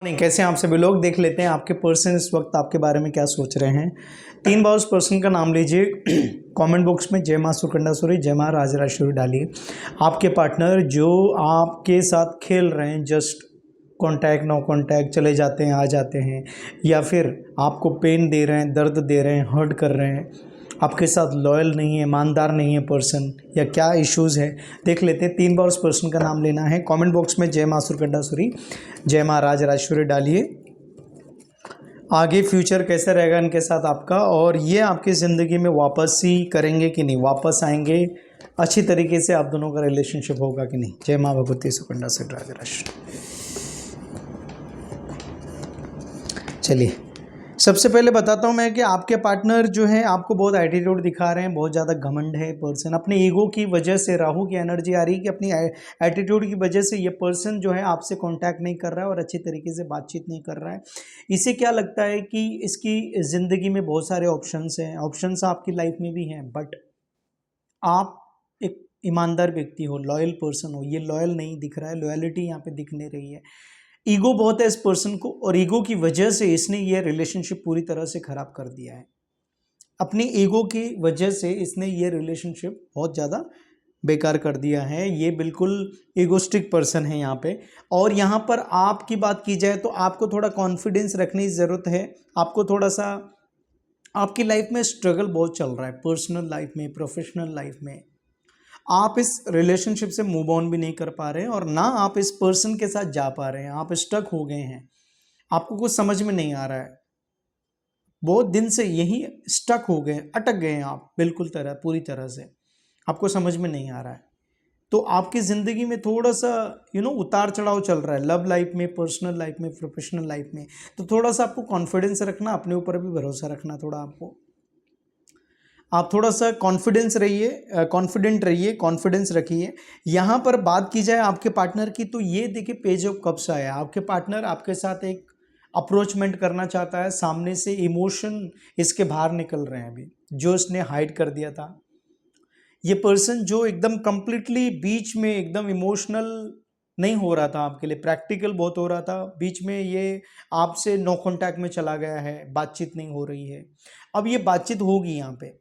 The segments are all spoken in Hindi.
नहीं, कैसे हैं आप सभी लोग। देख लेते हैं आपके पर्सन इस वक्त आपके बारे में क्या सोच रहे हैं। 3 बार उस पर्सन का नाम लीजिए। कमेंट बॉक्स में जय मां सुकंडासुरी, जय मां राजराजेश्वरी डालिए। आपके पार्टनर जो आपके साथ खेल रहे हैं, जस्ट कॉन्टैक्ट नो कॉन्टैक्ट, चले जाते हैं आ जाते हैं, या फिर आपको पेन दे रहे हैं, दर्द दे रहे हैं, हर्ट कर रहे हैं, आपके साथ लॉयल नहीं है, ईमानदार नहीं है पर्सन, या क्या इश्यूज़ है, देख लेते हैं। 3 बार उस पर्सन का नाम लेना है। कमेंट बॉक्स में जय मां सुकंडासुरी, जय मां राजराजेश्वरी डालिए। आगे फ्यूचर कैसे रहेगा इनके साथ आपका, और ये आपकी ज़िंदगी में वापस ही करेंगे कि नहीं, वापस आएंगे, अच्छी तरीके से आप दोनों का रिलेशनशिप होगा कि नहीं। जय मां भगवती सुकंडासुरी राजराजेश्वरी। चलिए, सबसे पहले बताता हूँ मैं कि आपके पार्टनर जो है आपको बहुत एटीट्यूड दिखा रहे हैं, बहुत ज़्यादा घमंड है पर्सन। अपने ईगो की वजह से, राहु की एनर्जी आ रही है कि अपनी एटीट्यूड की वजह से ये पर्सन जो है आपसे कांटेक्ट नहीं कर रहा है और अच्छी तरीके से बातचीत नहीं कर रहा है। इसे क्या लगता है कि इसकी ज़िंदगी में बहुत सारे ऑप्शंस हैं, ऑप्शंस आपकी लाइफ में भी हैं, बट आप एक ईमानदार व्यक्ति हो, लॉयल पर्सन हो। ये लॉयल नहीं दिख रहा है, लॉयलिटी यहाँ पे दिख नहीं रही है। ईगो बहुत है इस पर्सन को, और ईगो की वजह से इसने ये रिलेशनशिप पूरी तरह से खराब कर दिया है। अपनी ईगो की वजह से इसने ये रिलेशनशिप बहुत ज़्यादा बेकार कर दिया है। ये बिल्कुल ईगोस्टिक पर्सन है यहाँ पे। और यहाँ पर आपकी बात की जाए तो आपको थोड़ा कॉन्फिडेंस रखने की ज़रूरत है। आपको थोड़ा सा, आपकी लाइफ में स्ट्रगल बहुत चल रहा है, पर्सनल लाइफ में, प्रोफेशनल लाइफ में। आप इस रिलेशनशिप से मूव ऑन भी नहीं कर पा रहे हैं, और ना आप इस पर्सन के साथ जा पा रहे हैं। आप स्टक हो गए हैं, आपको कुछ समझ में नहीं आ रहा है। बहुत दिन से यही स्टक हो गए, अटक गए हैं आप, बिल्कुल पूरी तरह से आपको समझ में नहीं आ रहा है। तो आपकी ज़िंदगी में थोड़ा सा उतार चढ़ाव चल रहा है, लव लाइफ में, पर्सनल लाइफ में, प्रोफेशनल लाइफ में। तो थोड़ा सा आपको कॉन्फिडेंस रखना, अपने ऊपर भी भरोसा रखना थोड़ा आपको। आप थोड़ा सा कॉन्फिडेंस रहिए, कॉन्फिडेंट रहिए, कॉन्फिडेंस रखिए। यहाँ पर बात की जाए आपके पार्टनर की, तो ये देखिए पेज ऑफ कप्स आया। आपके पार्टनर आपके साथ एक अप्रोचमेंट करना चाहता है, सामने से इमोशन इसके बाहर निकल रहे हैं अभी, जो इसने हाइड कर दिया था। ये पर्सन जो एकदम कंप्लीटली बीच में एकदम इमोशनल नहीं हो रहा था आपके लिए, प्रैक्टिकल बहुत हो रहा था, बीच में ये आपसे नो कॉन्टैक्ट में चला गया है, बातचीत नहीं हो रही है। अब ये बातचीत होगी यहाँ पे।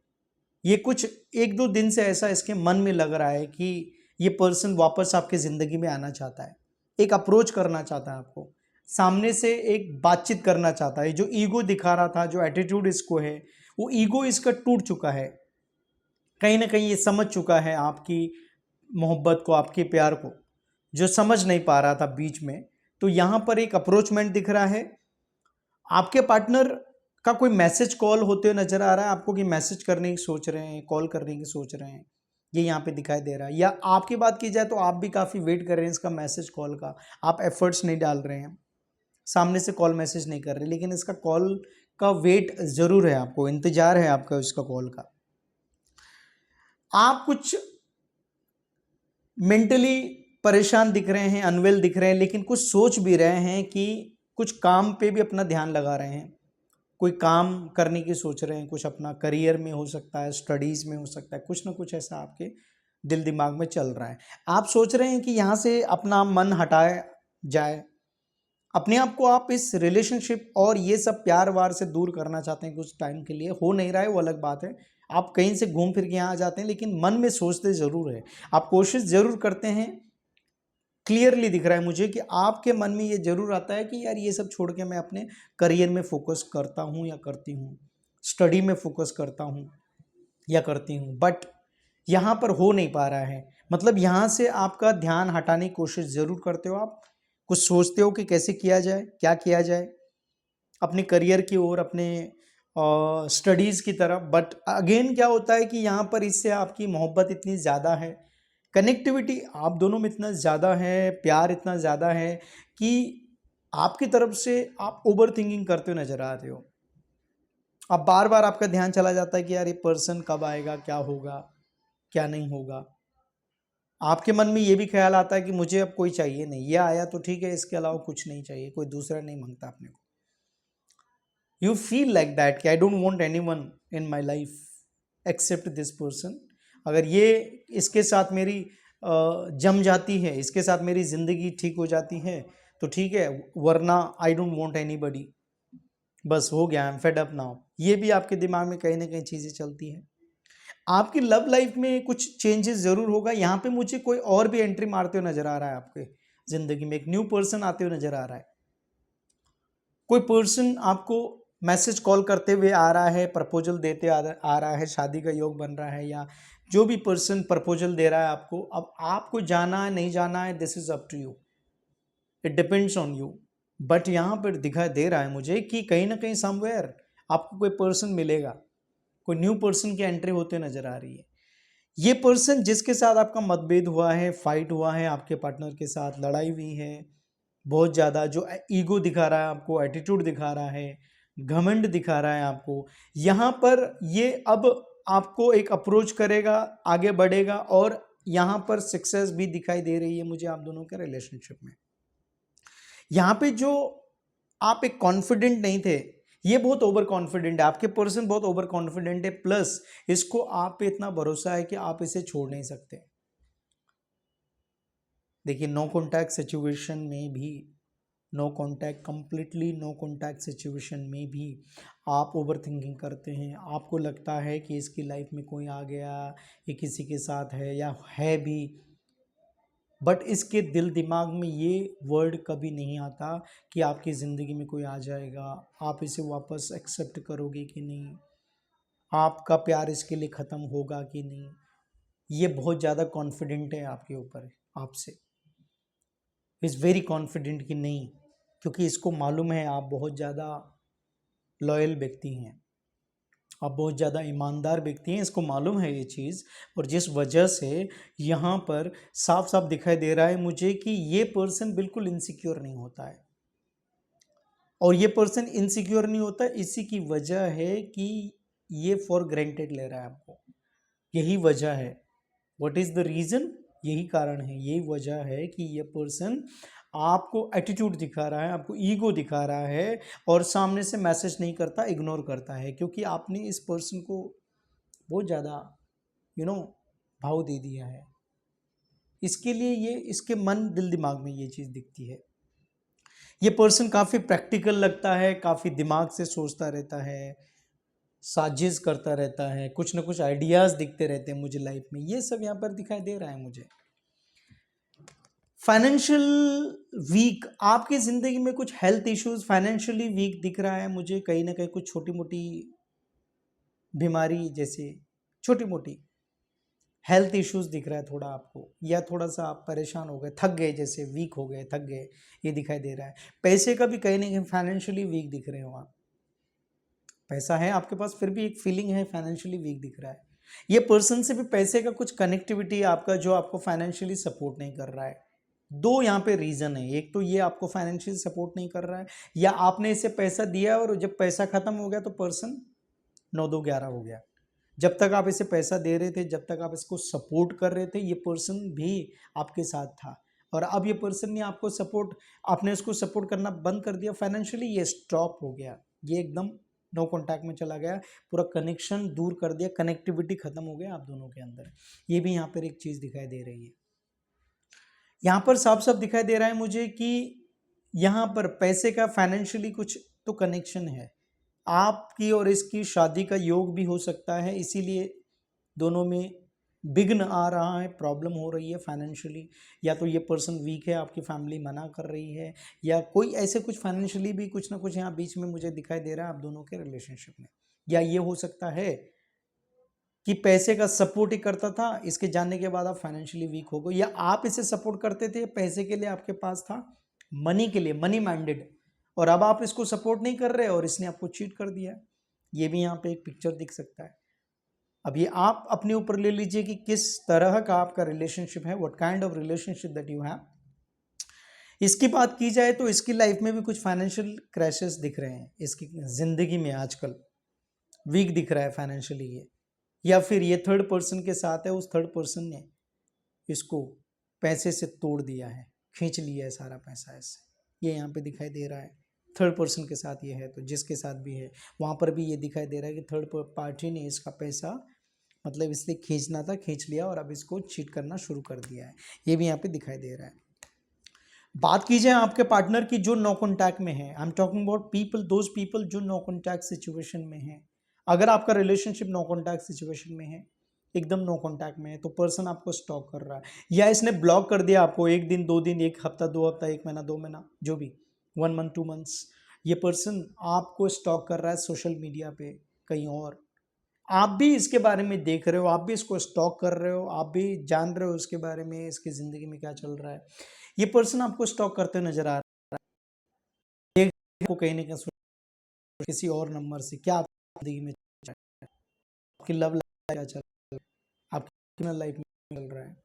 ये कुछ 1-2 दिन से ऐसा इसके मन में लग रहा है कि ये पर्सन वापस आपकी ज़िंदगी में आना चाहता है, एक अप्रोच करना चाहता है आपको, सामने से एक बातचीत करना चाहता है। जो ईगो दिखा रहा था, जो एटीट्यूड इसको है, वो ईगो इसका टूट चुका है। कहीं ना कहीं ये समझ चुका है आपकी मोहब्बत को, आपके प्यार को, जो समझ नहीं पा रहा था बीच में। तो यहाँ पर एक अप्रोचमेंट दिख रहा है। आपके पार्टनर का कोई मैसेज कॉल होते हुए नजर आ रहा है आपको, कि मैसेज करने की सोच रहे हैं, कॉल करने की सोच रहे हैं, ये यहाँ पे दिखाई दे रहा है। या आपकी बात की जाए तो आप भी काफ़ी वेट कर रहे हैं इसका मैसेज कॉल का, आप एफर्ट्स नहीं डाल रहे हैं, सामने से कॉल मैसेज नहीं कर रहे, लेकिन इसका कॉल का वेट ज़रूर है, आपको इंतजार है आपका इसका कॉल का। आप कुछ मेंटली परेशान दिख रहे हैं, अनवेल दिख रहे हैं, लेकिन कुछ सोच भी रहे हैं कि कुछ काम पे भी अपना ध्यान लगा रहे हैं, कोई काम करने की सोच रहे हैं, कुछ अपना करियर में हो सकता है, स्टडीज़ में हो सकता है, कुछ ना कुछ ऐसा आपके दिल दिमाग में चल रहा है। आप सोच रहे हैं कि यहाँ से अपना मन हटाया जाए, अपने आप को आप इस रिलेशनशिप और ये सब प्यार वार से दूर करना चाहते हैं कुछ टाइम के लिए। हो नहीं रहा है वो अलग बात है, आप कहीं से घूम फिर के यहाँ आ जाते हैं, लेकिन मन में सोचते ज़रूर है, आप कोशिश ज़रूर करते हैं। क्लियरली दिख रहा है मुझे कि आपके मन में ये जरूर आता है कि यार ये सब छोड़ के मैं अपने करियर में फोकस करता हूँ या करती हूँ, स्टडी में फोकस करता हूँ या करती हूँ, बट यहाँ पर हो नहीं पा रहा है। मतलब यहाँ से आपका ध्यान हटाने की कोशिश ज़रूर करते हो, आप कुछ सोचते हो कि कैसे किया जाए, क्या किया जाए अपने करियर की ओर, अपने स्टडीज़ की तरफ। बट अगेन क्या होता है कि यहाँ पर इससे आपकी मोहब्बत इतनी ज़्यादा है, कनेक्टिविटी आप दोनों में इतना ज़्यादा है, प्यार इतना ज़्यादा है कि आपकी तरफ से आप ओवर थिंकिंग करते हुए नजर आते हो। अब बार बार आपका ध्यान चला जाता है कि यार ये पर्सन कब आएगा, क्या होगा, क्या नहीं होगा। आपके मन में ये भी ख्याल आता है कि मुझे अब कोई चाहिए नहीं, ये आया तो ठीक है, इसके अलावा कुछ नहीं चाहिए, कोई दूसरा नहीं मांगता अपने को। यू फील लाइक दैट कि I don't want anyone in my life except this person. अगर ये इसके साथ मेरी जम जाती है, इसके साथ मेरी ज़िंदगी ठीक हो जाती है, तो ठीक है, वरना आई डोंट वांट एनीबॉडी, बस हो गया, I am fed up now. ये भी आपके दिमाग में कहीं ना कहीं चीज़ें चलती हैं। आपकी लव लाइफ में कुछ चेंजेस जरूर होगा। यहाँ पे मुझे कोई और भी एंट्री मारते हुए नजर आ रहा है, आपके जिंदगी में एक न्यू पर्सन आते हुए नजर आ रहा है। कोई पर्सन आपको मैसेज कॉल करते हुए आ रहा है, प्रपोजल देते आ रहा है, शादी का योग बन रहा है, या जो भी पर्सन प्रपोजल दे रहा है आपको, अब आपको जाना है नहीं जाना है, this is up to you, it depends on you. But यहाँ पर दिखाई दे रहा है मुझे कि कहीं ना कहीं समवेयर आपको कोई पर्सन मिलेगा, कोई न्यू पर्सन की एंट्री होते नजर आ रही है। ये पर्सन जिसके साथ आपका मतभेद हुआ है, फाइट हुआ है, आपके पार्टनर के साथ लड़ाई हुई है बहुत ज़्यादा, जो ईगो दिखा रहा है आपको, एटीट्यूड दिखा रहा है, घमंड दिखा रहा है आपको, यहाँ पर ये अब आपको एक अप्रोच करेगा, आगे बढ़ेगा, और यहाँ पर सक्सेस भी दिखाई दे रही है मुझे आप दोनों के रिलेशनशिप में। यहाँ पे जो आप एक कॉन्फिडेंट नहीं थे, ये बहुत ओवर कॉन्फिडेंट है, आपके पर्सन बहुत ओवर कॉन्फिडेंट है, प्लस इसको आप पे इतना भरोसा है कि आप इसे छोड़ नहीं सकते। देखिए, नो कॉन्टैक्ट सिचुएशन में भी, no contact, completely no contact situation में भी आप ओवर थिंकिंग करते हैं। आपको लगता है कि इसकी लाइफ में कोई आ गया, ये किसी के साथ है या है भी, बट इसके दिल दिमाग में ये वर्ड कभी नहीं आता कि आपकी ज़िंदगी में कोई आ जाएगा, आप इसे वापस एक्सेप्ट करोगे कि नहीं, आपका प्यार इसके लिए ख़त्म होगा कि नहीं। ये बहुत ज़्यादा कॉन्फिडेंट है आपके ऊपर, आपसे इज़ वेरी कॉन्फिडेंट कि नहीं, क्योंकि इसको मालूम है आप बहुत ज़्यादा लॉयल व्यक्ति हैं, आप बहुत ज़्यादा ईमानदार व्यक्ति हैं, इसको मालूम है ये चीज़। और जिस वजह से यहाँ पर साफ साफ दिखाई दे रहा है मुझे कि ये पर्सन बिल्कुल इनसिक्योर नहीं होता है, और ये पर्सन इनसिक्योर नहीं होता, इसी की वजह है कि ये फॉर ग्रांटेड ले रहा है आपको, यही वजह है। What is the reason? यही कारण है, यही वजह है कि ये पर्सन आपको एटीट्यूड दिखा रहा है, आपको ईगो दिखा रहा है, और सामने से मैसेज नहीं करता, इग्नोर करता है, क्योंकि आपने इस पर्सन को बहुत ज़्यादा भाव दे दिया है। इसके लिए ये इसके मन दिल दिमाग में ये चीज़ दिखती है। ये पर्सन काफ़ी प्रैक्टिकल लगता है, काफ़ी दिमाग से सोचता रहता है, साजिश करता रहता है, कुछ ना कुछ आइडियाज़ दिखते रहते हैं मुझे लाइफ में, ये सब यहाँ पर दिखाई दे रहा है मुझे। फाइनेंशियल वीक, आपकी ज़िंदगी में कुछ हेल्थ इश्यूज, फाइनेंशियली वीक दिख रहा है मुझे, कहीं ना कहीं कुछ छोटी मोटी बीमारी, जैसे छोटी मोटी हेल्थ इश्यूज दिख रहा है थोड़ा आपको, या थोड़ा सा आप परेशान हो गए, थक गए, जैसे वीक हो गए, थक गए, ये दिखाई दे रहा है। पैसे का भी कहीं ना कहीं फाइनेंशियली वीक दिख रहे हो आप, पैसा है आपके पास, फिर भी एक फीलिंग है फाइनेंशियली वीक दिख रहा है। ये पर्सन से भी पैसे का कुछ कनेक्टिविटी आपका, जो आपको फाइनेंशियली सपोर्ट नहीं कर रहा है। दो यहाँ पे रीज़न है, एक तो ये आपको फाइनेंशियल सपोर्ट नहीं कर रहा है, या आपने इसे पैसा दिया और जब पैसा खत्म हो गया तो पर्सन 9-2-11 हो गया। जब तक आप इसे पैसा दे रहे थे, जब तक आप इसको सपोर्ट कर रहे थे, ये पर्सन भी आपके साथ था, और अब ये पर्सन ने आपको सपोर्ट, आपने उसको सपोर्ट करना बंद कर दिया, फाइनेंशियली ये स्टॉप हो गया, ये एकदम नो कॉन्टैक्ट में चला गया, पूरा कनेक्शन दूर कर दिया, कनेक्टिविटी खत्म हो गया आप दोनों के अंदर। ये भी यहाँ पर एक चीज़ दिखाई दे रही है। यहाँ पर साफ साफ दिखाई दे रहा है मुझे कि यहाँ पर पैसे का फाइनेंशियली कुछ तो कनेक्शन है, आपकी और इसकी शादी का योग भी हो सकता है, इसीलिए दोनों में विघ्न आ रहा है, प्रॉब्लम हो रही है फाइनेंशियली, या तो ये पर्सन वीक है, आपकी फैमिली मना कर रही है, या कोई ऐसे कुछ फाइनेंशियली भी कुछ ना कुछ यहाँ बीच में मुझे दिखाई दे रहा है आप दोनों के रिलेशनशिप में। या ये हो सकता है कि पैसे का सपोर्ट ही करता था, इसके जानने के बाद आप फाइनेंशियली वीक हो गए, या आप इसे सपोर्ट करते थे, पैसे के लिए आपके पास था, मनी के लिए, मनी माइंडेड, और अब आप इसको सपोर्ट नहीं कर रहे और इसने आपको चीट कर दिया। ये भी यहाँ पे एक पिक्चर दिख सकता है। अब ये आप अपने ऊपर ले लीजिए कि किस तरह का आपका रिलेशनशिप है, what kind of relationship that you have. इसकी बात की जाए तो इसकी लाइफ में भी कुछ फाइनेंशियल क्रैशेस दिख रहे हैं, इसकी जिंदगी में आजकल वीक दिख रहा है फाइनेंशियली ये, या फिर ये थर्ड पर्सन के साथ है, उस थर्ड पर्सन ने इसको पैसे से तोड़ दिया है, खींच लिया है सारा पैसा इससे, ये यहाँ पे दिखाई दे रहा है। थर्ड पर्सन के साथ ये है, तो जिसके साथ भी है वहाँ पर भी ये दिखाई दे रहा है कि थर्ड पार्टी ने इसका पैसा, मतलब इसलिए खींचना था, खींच लिया, और अब इसको चीट करना शुरू कर दिया है, ये भी यहाँ पे दिखाई दे रहा है। बात कीजिए आपके पार्टनर की जो नो कॉन्टैक्ट में है, I am talking about people, those people जो नो कॉन्टैक्ट सिचुएशन में है। अगर आपका रिलेशनशिप नो कॉन्टैक्ट सिचुएशन में है, एकदम नो कॉन्टैक्ट में है, तो पर्सन आपको स्टॉक कर रहा है या इसने ब्लॉक कर दिया आपको, एक दिन, 2 दिन, एक हफ्ता, 2 हफ्ता, एक महीना, 2 महीना, जो भी, 1 मंथ, 2 मंथ्स, ये पर्सन आपको स्टॉक कर रहा है सोशल मीडिया पे कहीं और। आप भी इसके बारे में देख रहे हो, आप भी इसको स्टॉक कर रहे हो, आप भी जान रहे हो इसके बारे में, इसकी ज़िंदगी में क्या चल रहा है। ये पर्सन आपको स्टॉक करते नज़र आ रहा है, आपको कहीं ना कहीं किसी और नंबर से क्या आपकी ज़िंदगी में चल रहा है, आपकी लव लाइफ क्या चल रहा है, आपकी लाइफ में चल रहा है।